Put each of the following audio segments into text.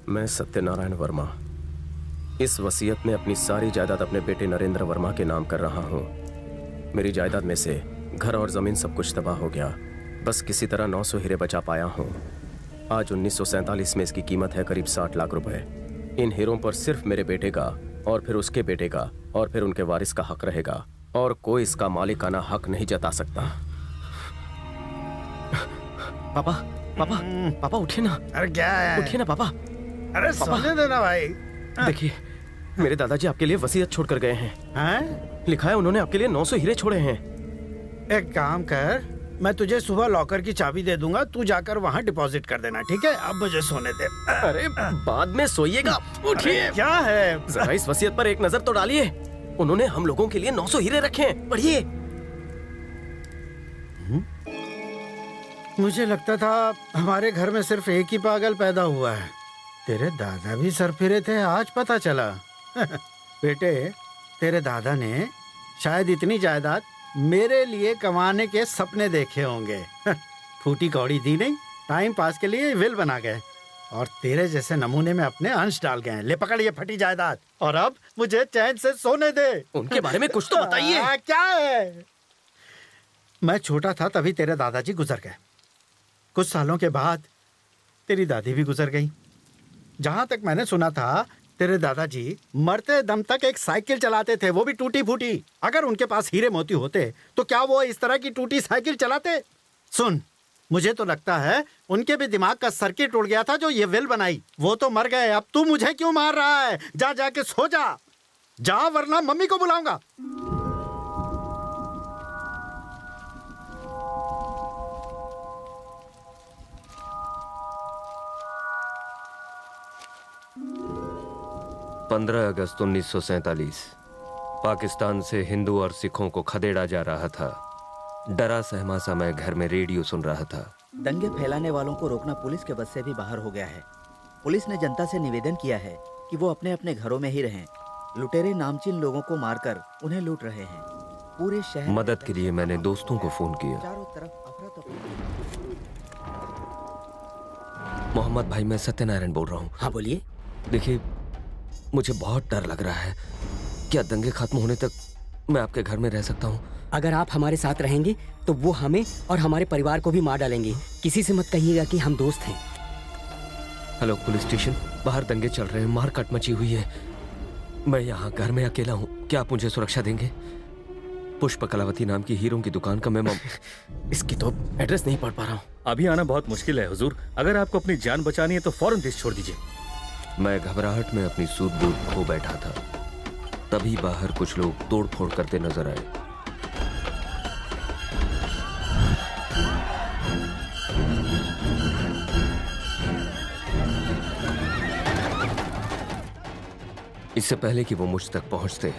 मैं सत्यनारायण वर्मा इस वसीयत में अपनी सारी जायदाद अपने बेटे नरेंद्र वर्मा के नाम कर रहा हूँ। मेरी जायदाद में से घर और जमीन सब कुछ तबाह हो गया। बस किसी तरह 900 हीरे बचा पाया हूँ। आज 1947 में इसकी कीमत है करीब 60 लाख रुपए। इन हीरों पर सिर्फ मेरे बेटे का और फिर उसके बेटे का और फिर उनके वारिस का हक रहेगा और कोई इसका मालिकाना हक नहीं जता सकता। पापा पापा पापा उठिए ना। अरे क्या है? उठिए ना पापा। अरे सोने देना भाई। देखिए मेरे दादाजी आपके लिए वसीयत छोड़कर गए हैं। हैं? लिखा है उन्होंने आपके लिए 900 हीरे छोड़े हैं। एक काम कर, मैं तुझे सुबह लॉकर की चाबी दे दूंगा, तू जाकर वहाँ डिपॉजिट कर देना, ठीक है? अब मुझे सोने दे। अरे बाद में सोइएगा। उठिए। क्या है? जरा इस वसीयत पर एक नजर तो डालिए। उन्होंने हम लोगों के लिए 900 हीरे रखे हैं। पढ़िए। मुझे लगता था हमारे घर में सिर्फ एक ही पागल पैदा हुआ है। तेरे दादा भी सरफिरे थे, आज पता चला। बेटे, तेरे दादा ने शायद इतनी जायदाद मेरे लिए कमाने के सपने देखे होंगे। फूटी कौड़ी दी नहीं, टाइम पास के लिए विल बना गए और तेरे जैसे नमूने में अपने अंश डाल गए। ले पकड़ ये फटी जायदाद और अब मुझे चैन से सोने दे। उनके बारे में कुछ तो बताइए। क्या है? मैं छोटा था तभी तेरे दादाजी गुजर गए। कुछ सालों के बाद तेरी दादी भी गुजर गई। जहां तक मैंने सुना था तेरे दादाजी मरते दम तक एक साइकिल चलाते थे, वो भी टूटी फूटी। अगर उनके पास हीरे मोती होते तो क्या वो इस तरह की टूटी साइकिल चलाते? सुन, मुझे तो लगता है उनके भी दिमाग का सर्किट उड़ गया था जो ये विल बनाई। वो तो मर गए, अब तू मुझे क्यों मार रहा है? जा जाके सो जा, जा वरना मम्मी को बुलाऊंगा। अगस्त 1947 पाकिस्तान से हिंदू और सिखों को खदेड़ा जा रहा था। डरा सहमा सा मैं घर में रेडियो सुन रहा था। दंगे फैलाने वालों को रोकना पुलिस के बस से भी बाहर हो गया है। पुलिस ने जनता से निवेदन किया है कि वो अपने अपने घरों में ही रहें। लुटेरे नामचीन लोगों को मारकर उन्हें लूट रहे हैं। पूरे शहर मदद के लिए मैंने दोस्तों को फोन किया। चारों तरफ अफरा तफरी। मोहम्मद भाई, मैं सत्यनारायण बोल रहा हूँ। हाँ बोलिए। देखिए, मुझे बहुत डर लग रहा है। क्या दंगे खत्म होने तक मैं आपके घर में रह सकता हूँ? अगर आप हमारे साथ रहेंगे तो वो हमें और हमारे परिवार को भी मार डालेंगे। किसी से मत कहिएगा कि हम दोस्त हैं। हेलो पुलिस स्टेशन, बाहर दंगे चल रहे हैं, मारकाट मची हुई है। मैं यहाँ घर में अकेला हूँ, क्या आप मुझे सुरक्षा देंगे? पुष्प कलावती नाम की हीरों की दुकान का मैं इसकी तो एड्रेस नहीं पढ़ पा रहा हूँ। अभी आना बहुत मुश्किल है हुजूर। अगर आपको अपनी जान बचानी है तो फौरन देश छोड़ दीजिए। मैं घबराहट में अपनी सूझबूझ खो बैठा था। तभी बाहर कुछ लोग तोड़फोड़ करते नजर आए। इससे पहले कि वो मुझ तक पहुंचते,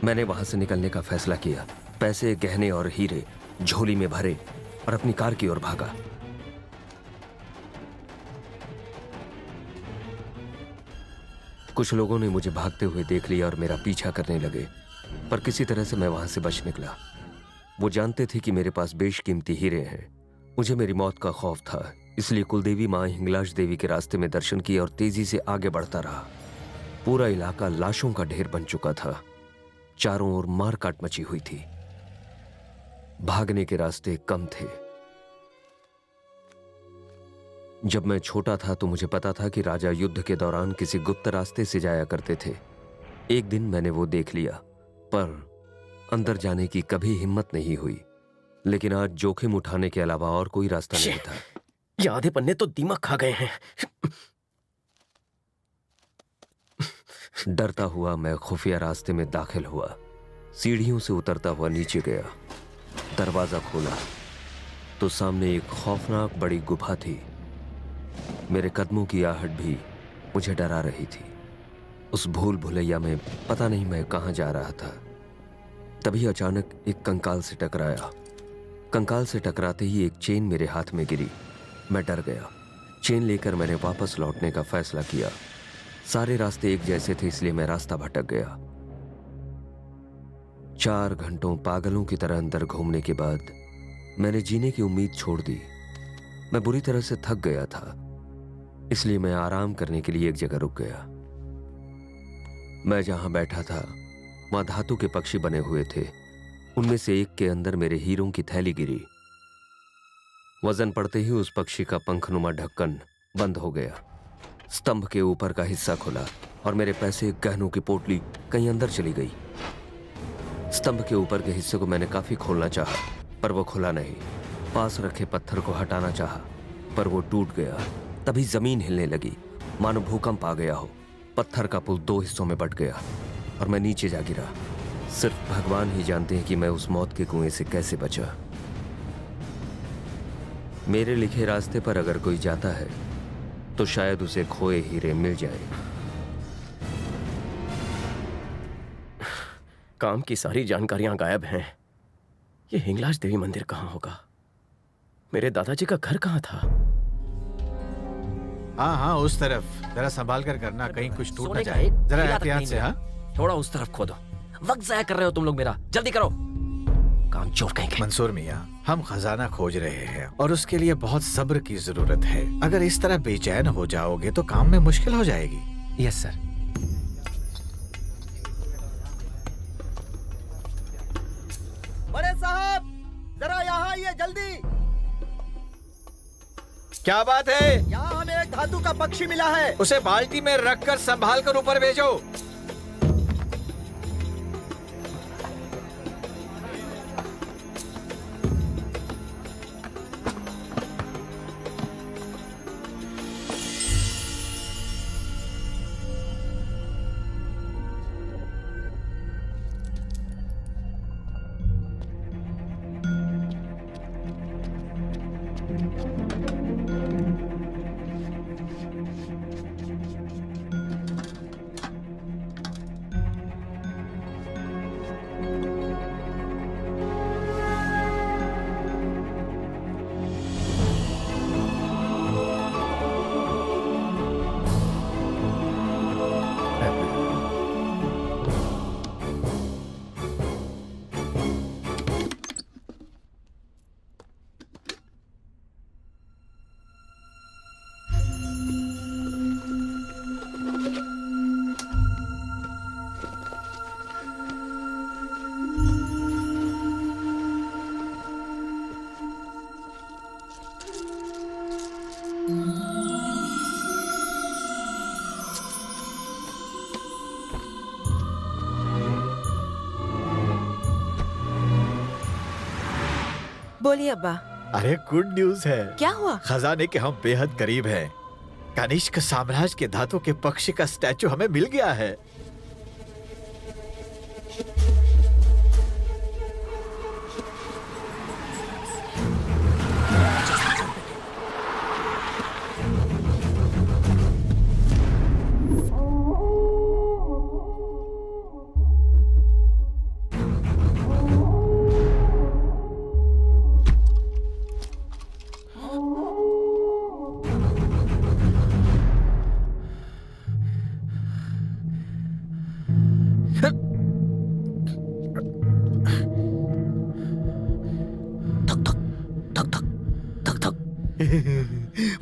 मैंने वहां से निकलने का फैसला किया। पैसे, गहने और हीरे झोली में भरे और अपनी कार की ओर भागा। कुछ लोगों ने मुझे भागते हुए देख लिया और मेरा पीछा करने लगे, पर किसी तरह से मैं वहां से बच निकला। वो जानते थे कि मेरे पास बेशकीमती हीरे हैं। मुझे मेरी मौत का खौफ था, इसलिए कुलदेवी मां हिंगलाज देवी के रास्ते में दर्शन किए और तेजी से आगे बढ़ता रहा। पूरा इलाका लाशों का ढेर बन चुका था। चारों ओर मारकाट मची हुई थी। भागने के रास्ते कम थे। जब मैं छोटा था तो मुझे पता था कि राजा युद्ध के दौरान किसी गुप्त रास्ते से जाया करते थे। एक दिन मैंने वो देख लिया, पर अंदर जाने की कभी हिम्मत नहीं हुई। लेकिन आज जोखिम उठाने के अलावा और कोई रास्ता नहीं था। ये आधे पन्ने तो दीमक खा गए हैं। डरता हुआ मैं खुफिया रास्ते में दाखिल हुआ। सीढ़ियों से उतरता हुआ नीचे गया। दरवाजा खोला तो सामने एक खौफनाक बड़ी गुफा थी। मेरे कदमों की आहट भी मुझे डरा रही थी। उस भूल भुलैया में पता नहीं मैं कहां जा रहा था। तभी अचानक एक कंकाल से टकराया। कंकाल से टकराते ही एक चेन मेरे हाथ में गिरी। मैं डर गया। चेन लेकर मैंने वापस लौटने का फैसला किया। सारे रास्ते एक जैसे थे, इसलिए मैं रास्ता भटक गया। 4 घंटों पागलों की तरह अंदर घूमने के बाद मैंने जीने की उम्मीद छोड़ दी। मैं बुरी तरह से थक गया था। इसलिए मैं आराम करने के लिए एक जगह रुक गया। मैं जहां बैठा था वहां धातु के पक्षी बने हुए थे। उनमें से एक के अंदर मेरे हीरों की थैली गिरी। वजन पड़ते ही उस पक्षी का पंखनुमा ढक्कन बंद हो गया। स्तंभ के ऊपर का हिस्सा खुला और मेरे पैसे, गहनों की पोटली कहीं अंदर चली गई। स्तंभ के ऊपर के हिस्से को मैंने काफी खोलना चाहा, पर वो खुला नहीं। पास रखे पत्थर को हटाना चाहा, पर वो टूट गया। तभी जमीन हिलने लगी, मानो भूकंप आ गया हो। पत्थर का पुल 2 हिस्सों में बट गया और मैं नीचे जा गिरा। सिर्फ भगवान ही जानते हैं कि मैं उस मौत के कुएं से कैसे बचा। मेरे लिखे रास्ते पर अगर कोई जाता है तो शायद उसे खोए हीरे मिल जाए। काम की सारी जानकारियां गायब हैं। ये हिंगलाज देवी मंदिर कहाँ होगा? मेरे दादाजी का घर कहाँ था? हाँ हाँ, उस तरफ। जरा संभाल कर करना, कहीं कुछ टूट ना सोने का जाए। एक जरा हीरा तक एहतियात नहीं से। मिला। हाँ थोड़ा उस तरफ खोदो। वक्त जाया कर रहे हो तुम लोग मेरा, जल्दी करो। काम चोर कहीं के। मंसूर मियाँ, हम खजाना खोज रहे हैं और उसके लिए बहुत सब्र की जरूरत है। अगर इस तरह बेचैन हो जाओगे तो काम में मुश्किल हो जाएगी। Yes sir. बड़े साहब, जरा यहाँ आइए जल्दी। क्या बात है? यहाँ हमें एक धातु का पक्षी मिला है। उसे बाल्टी में रखकर संभाल कर ऊपर भेजो। बोलिए अब्बा। अरे गुड न्यूज है। क्या हुआ? खजाने के हम बेहद करीब हैं। कनिष्क साम्राज्य के धातु के पक्षी का स्टैचू हमें मिल गया है।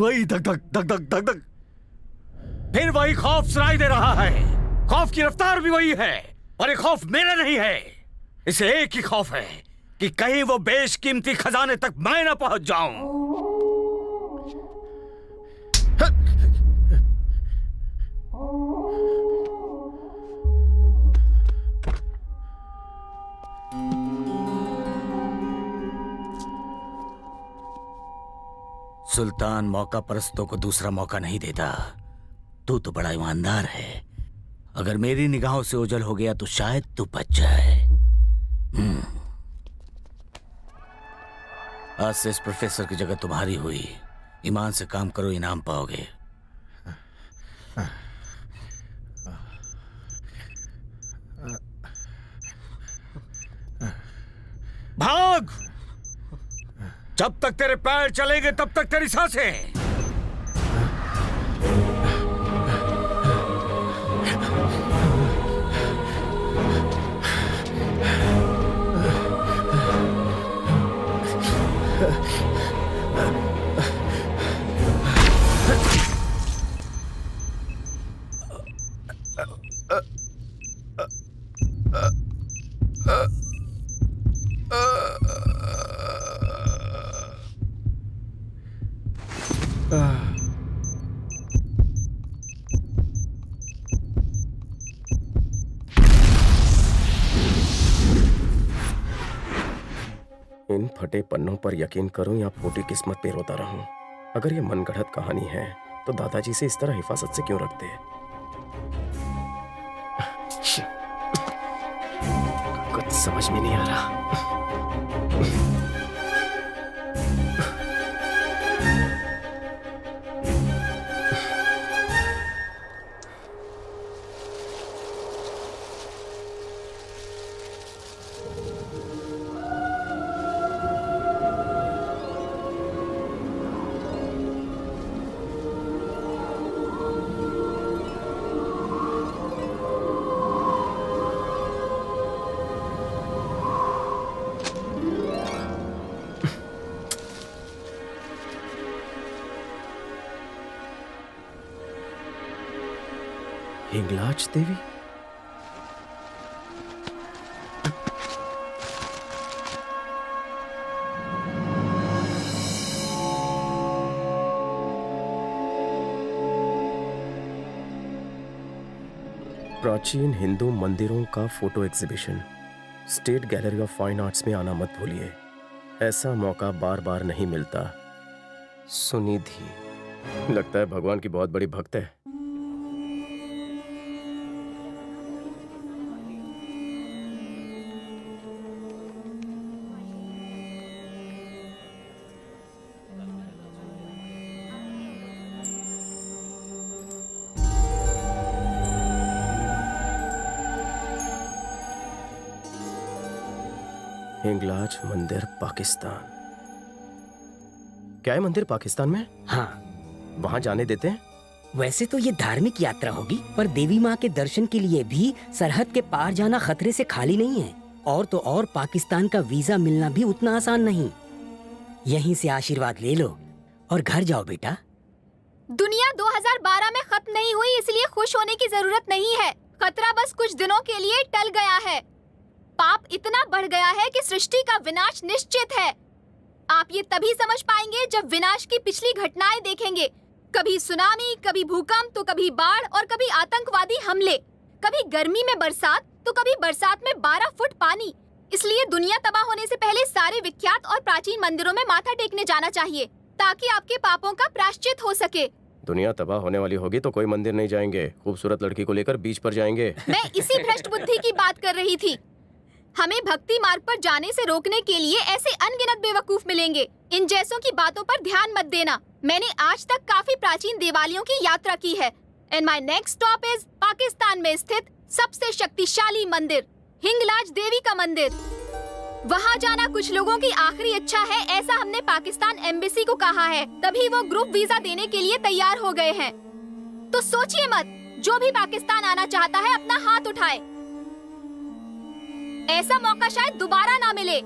वही धक धक धक धक धक धक, फिर वही खौफ सुनाई दे रहा है। खौफ की रफ्तार भी वही है, और ये खौफ मेरा नहीं है। इसे एक ही खौफ है कि कहीं वो बेशकीमती खजाने तक मैं ना पहुंच जाऊं। सुल्तान मौका परस्तों को दूसरा मौका नहीं देता। तू तो बड़ा ईमानदार है। अगर मेरी निगाहों से ओझल हो गया तो शायद तू बच जाए। आज से इस प्रोफेसर की जगह तुम्हारी हुई। ईमान से काम करो, इनाम पाओगे। भाग! जब तक तेरे पैर चलेंगे तब तक तेरी सांसें। इन फटे पन्नों पर यकीन करूं या फूटी किस्मत पे रोता रहूं। अगर ये मनगढ़ंत कहानी है तो दादाजी से इस तरह हिफाजत से क्यों रखते? कुछ समझ में नहीं आ रहा। हिंगलाज देवी? प्राचीन हिंदू मंदिरों का photo exhibition state gallery of fine arts में आना मत भूलिए। ऐसा मौका बार बार नहीं मिलता। सुनिधि लगता है भगवान की बहुत बड़ी भक्त है। हिंगलाज मंदिर पाकिस्तान। क्या है मंदिर पाकिस्तान में? हाँ, वहां जाने देते हैं? वैसे तो ये धार्मिक यात्रा होगी, पर देवी माँ के दर्शन के लिए भी सरहद के पार जाना खतरे से खाली नहीं है। और तो और पाकिस्तान का वीजा मिलना भी उतना आसान नहीं। यहीं से आशीर्वाद ले लो और घर जाओ बेटा। दुनिया 2012 में खत्म नहीं हुई, इसलिए खुश होने की जरूरत नहीं है। खतरा बस कुछ दिनों के लिए टल गया है। पाप इतना बढ़ गया है कि सृष्टि का विनाश निश्चित है। आप ये तभी समझ पाएंगे जब विनाश की पिछली घटनाएं देखेंगे। कभी सुनामी, कभी भूकंप, तो कभी बाढ़ और कभी आतंकवादी हमले। कभी गर्मी में बरसात तो कभी बरसात में 12 फुट पानी। इसलिए दुनिया तबाह होने से पहले सारे विख्यात और प्राचीन मंदिरों में माथा टेकने जाना चाहिए, ताकि आपके पापों का प्रायश्चित हो सके। दुनिया तबाह होने वाली होगी तो कोई मंदिर नहीं जाएंगे, खूबसूरत लड़की को लेकर बीच पर जाएंगे। मैं इसी भ्रष्ट बुद्धि की बात कर रही थी। हमें भक्ति मार्ग पर जाने से रोकने के लिए ऐसे अनगिनत बेवकूफ मिलेंगे। इन जैसों की बातों पर ध्यान मत देना। मैंने आज तक काफी प्राचीन देवालयों की यात्रा की है। And my next stop is Pakistan में स्थित सबसे शक्तिशाली मंदिर, हिंगलाज देवी का मंदिर। वहाँ जाना कुछ लोगों की आखिरी इच्छा है, ऐसा हमने पाकिस्तान एम्बेसी को कहा है। तभी वो ग्रुप वीजा देने के लिए तैयार हो गए हैं। तो सोचिए मत, जो भी पाकिस्तान आना चाहता है अपना हाथ उठाए। ऐसा मौका शायद दोबारा ना मिले।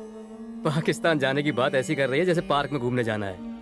पाकिस्तान जाने की बात ऐसी कर रही है जैसे पार्क में घूमने जाना है।